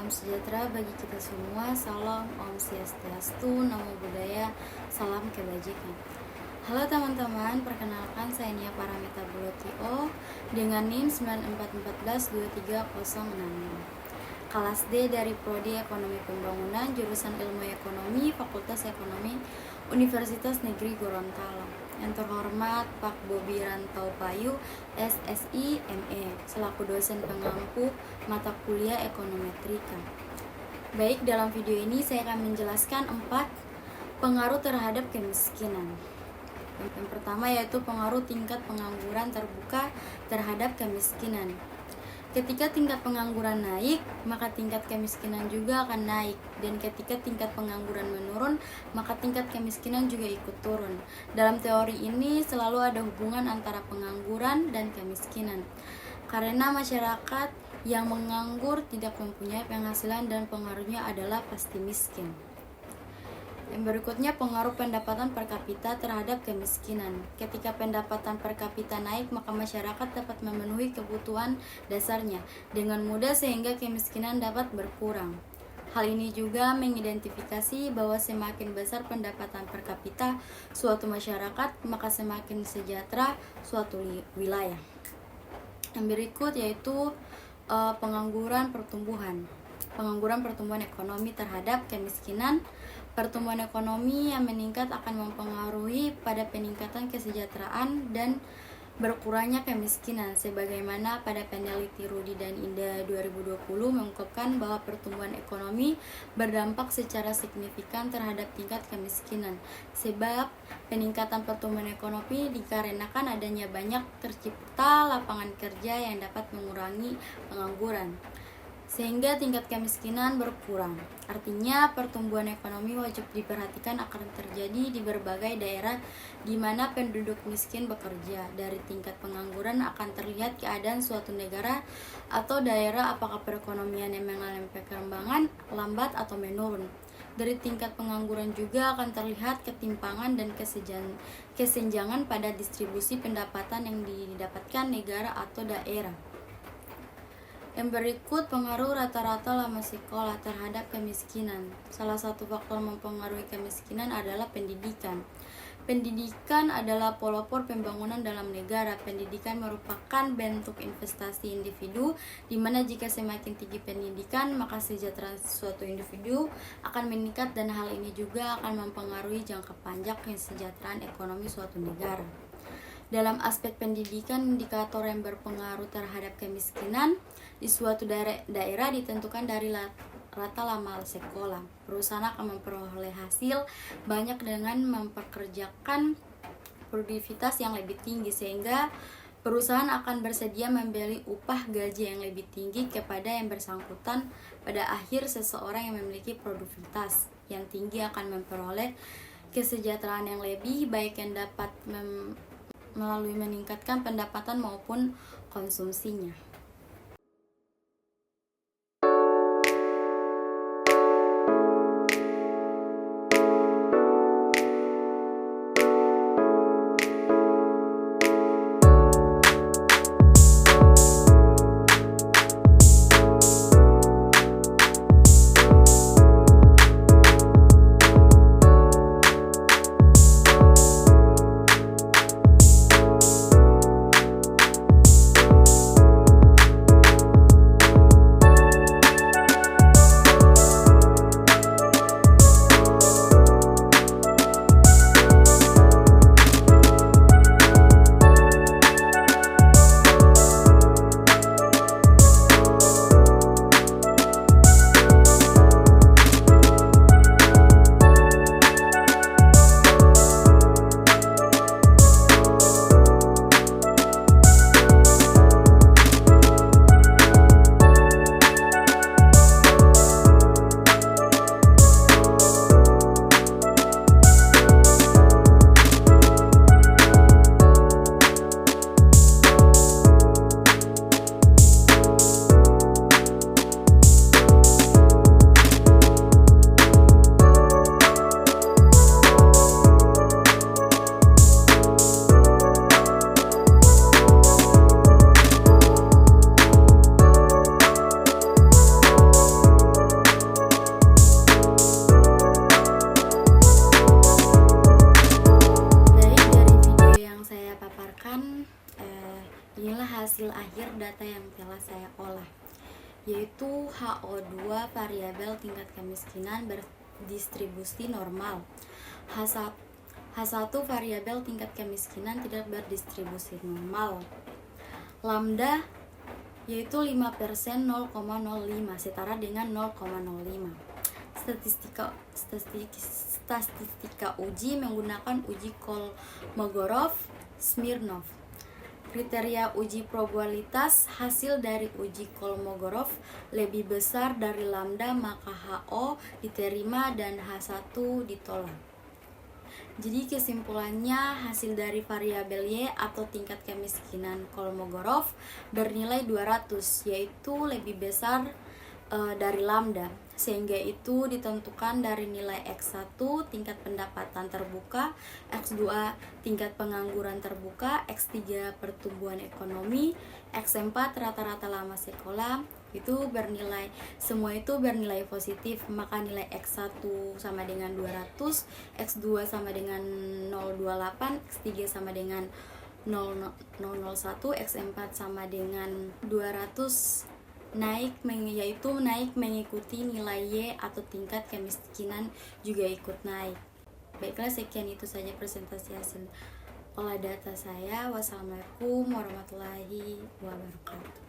salam sejahtera bagi kita semua. Salam Om Swastiastu, Namo Buddhaya, salam kebajikan. Halo teman-teman, perkenalkan saya Nia Paramita Bulotio dengan NIM 94142306. Kelas D dari Prodi Ekonomi Pembangunan, jurusan Ilmu Ekonomi, Fakultas Ekonomi, Universitas Negeri Gorontalo. Yang terhormat Pak Bobi Rantau Payu, SSI, ME, selaku dosen pengampu mata kuliah Ekonometrika. Baik, dalam video ini saya akan menjelaskan 4 pengaruh terhadap kemiskinan. Yang pertama yaitu pengaruh tingkat pengangguran terbuka terhadap kemiskinan. Ketika tingkat pengangguran naik, maka tingkat kemiskinan juga akan naik. Dan ketika tingkat pengangguran menurun, maka tingkat kemiskinan juga ikut turun. Dalam teori ini selalu ada hubungan antara pengangguran dan kemiskinan. Karena masyarakat yang menganggur tidak mempunyai penghasilan dan pengaruhnya adalah pasti miskin. Yang berikutnya pengaruh pendapatan per kapita terhadap kemiskinan. Ketika pendapatan per kapita naik, maka masyarakat dapat memenuhi kebutuhan dasarnya dengan mudah sehingga kemiskinan dapat berkurang. Hal ini juga mengidentifikasi bahwa semakin besar pendapatan per kapita suatu masyarakat, maka semakin sejahtera suatu wilayah. Yang berikut yaitu pengangguran pertumbuhan ekonomi terhadap kemiskinan. Pertumbuhan ekonomi yang meningkat akan mempengaruhi pada peningkatan kesejahteraan dan berkurangnya kemiskinan, sebagaimana pada peneliti Rudi dan Indah 2020 mengungkapkan bahwa pertumbuhan ekonomi berdampak secara signifikan terhadap tingkat kemiskinan, sebab peningkatan pertumbuhan ekonomi dikarenakan adanya banyak tercipta lapangan kerja yang dapat mengurangi pengangguran, sehingga tingkat kemiskinan berkurang. Artinya pertumbuhan ekonomi wajib diperhatikan akan terjadi di berbagai daerah di mana penduduk miskin bekerja. Dari tingkat pengangguran akan terlihat keadaan suatu negara atau daerah apakah perekonomian yang mengalami perkembangan lambat atau menurun. Dari tingkat pengangguran juga akan terlihat ketimpangan dan kesenjangan pada distribusi pendapatan yang didapatkan negara atau daerah. Yang berikut pengaruh rata-rata lama sekolah terhadap kemiskinan. Salah satu faktor mempengaruhi kemiskinan adalah pendidikan. Pendidikan adalah pelopor pembangunan dalam negara. Pendidikan merupakan bentuk investasi individu, di mana jika semakin tinggi pendidikan, maka kesejahteraan suatu individu akan meningkat dan hal ini juga akan mempengaruhi jangka panjang kesejahteraan ekonomi suatu negara. Dalam aspek pendidikan, indikator yang berpengaruh terhadap kemiskinan di suatu daerah ditentukan dari rata lama sekolah. Perusahaan akan memperoleh hasil banyak dengan memperkerjakan produktivitas yang lebih tinggi, sehingga perusahaan akan bersedia membeli upah gaji yang lebih tinggi kepada yang bersangkutan. Pada akhir, seseorang yang memiliki produktivitas yang tinggi akan memperoleh kesejahteraan yang lebih baik yang dapat melalui meningkatkan pendapatan maupun konsumsinya. misalkan inilah hasil akhir data yang telah saya olah, yaitu HO2 variabel tingkat kemiskinan berdistribusi normal, H1 variabel tingkat kemiskinan tidak berdistribusi normal, lambda yaitu 5% 0,05 setara dengan 0,05. Statistika uji menggunakan uji Kolmogorov-Smirnov. Kriteria uji probabilitas hasil dari uji Kolmogorov lebih besar dari lambda, maka HO diterima dan H1 ditolak. Jadi kesimpulannya, hasil dari variabel Y atau tingkat kemiskinan Kolmogorov bernilai 200, yaitu lebih besar dari lambda, sehingga itu ditentukan dari nilai X1 tingkat pendapatan terbuka, X2 tingkat pengangguran terbuka, X3 pertumbuhan ekonomi, X4 rata-rata lama sekolah, itu bernilai, semua itu bernilai positif, maka nilai X1 sama dengan 200, X2 sama dengan 028, X3 sama dengan 001, X4 sama dengan 200, yaitu naik mengikuti nilai Y atau tingkat kemiskinan juga ikut naik. Baiklah, sekian itu saja presentasi hasil olah data saya. Wassalamualaikum warahmatullahi wabarakatuh.